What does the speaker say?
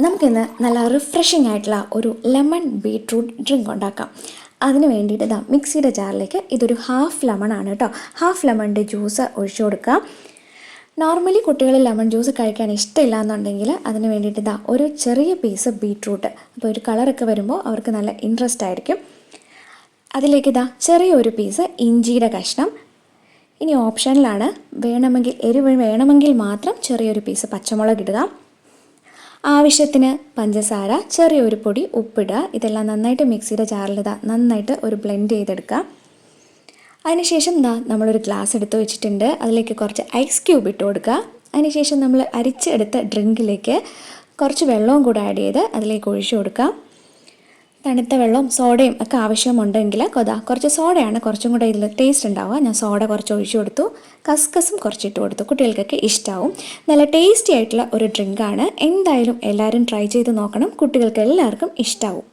നമുക്കിന്ന് നല്ല റിഫ്രഷിംഗ് ആയിട്ടുള്ള ഒരു ലെമൺ ബീട്രൂട്ട് ഡ്രിങ്ക് ഉണ്ടാക്കാം. അതിന് വേണ്ടിയിട്ട് ഇതാ മിക്സിയുടെ ജാറിലേക്ക് ഇതൊരു ഹാഫ് ലെമൺ ആണ് കേട്ടോ. ഹാഫ് ലെമണിൻ്റെ ജ്യൂസ് ഒഴിച്ചു കൊടുക്കാം. നോർമലി കുട്ടികൾ ലെമൺ ജ്യൂസ് കഴിക്കാൻ ഇഷ്ടമില്ല എന്നുണ്ടെങ്കിൽ അതിന് വേണ്ടിയിട്ട് ഇതാ ഒരു ചെറിയ പീസ് ബീട്രൂട്ട്, അപ്പോൾ ഒരു കളറൊക്കെ വരുമ്പോൾ അവർക്ക് നല്ല ഇൻട്രസ്റ്റ് ആയിരിക്കും. അതിലേക്ക് ഇതാ ചെറിയൊരു പീസ് ഇഞ്ചിയുടെ കഷ്ണം. ഇനി ഓപ്ഷനിലാണ്, വേണമെങ്കിൽ എരിവ് വേണമെങ്കിൽ മാത്രം ചെറിയൊരു പീസ് പച്ചമുളക് ഇടുക. ആവശ്യത്തിന് പഞ്ചസാര, ചെറിയൊരു പൊടി ഉപ്പിടുക. ഇതെല്ലാം നന്നായിട്ട് മിക്സിയുടെ ജാറിലിതാ നന്നായിട്ട് ഒരു ബ്ലെൻഡ് ചെയ്തെടുക്കുക. അതിനുശേഷം നമ്മളൊരു ഗ്ലാസ് എടുത്ത് വെച്ചിട്ടുണ്ട്. അതിലേക്ക് കുറച്ച് ഐസ് ക്യൂബ് ഇട്ട് കൊടുക്കുക. അതിനുശേഷം നമ്മൾ അരിച്ചെടുത്ത ഡ്രിങ്കിലേക്ക് കുറച്ച് വെള്ളവും കൂടെ ആഡ് ചെയ്ത് അതിലേക്ക് ഒഴിച്ചു കൊടുക്കുക. തണുത്ത വെള്ളവും സോഡയും ഒക്കെ ആവശ്യമുണ്ടെങ്കിൽ കുറച്ച് സോഡയാണ് കുറച്ചും കൂടെ ഇതിൽ ടേസ്റ്റ് ഉണ്ടാവുക. ഞാൻ സോഡ കുറച്ച് ഒഴിച്ചു കൊടുത്തു. കസ്കസും കുറച്ചിട്ട് കൊടുത്തു. കുട്ടികൾക്കൊക്കെ ഇഷ്ടമാവും. നല്ല ടേസ്റ്റി ആയിട്ടുള്ള ഒരു ഡ്രിങ്കാണ്. എന്തായാലും എല്ലാവരും ട്രൈ ചെയ്ത് നോക്കണം. കുട്ടികൾക്ക് എല്ലാവർക്കും ഇഷ്ടമാവും.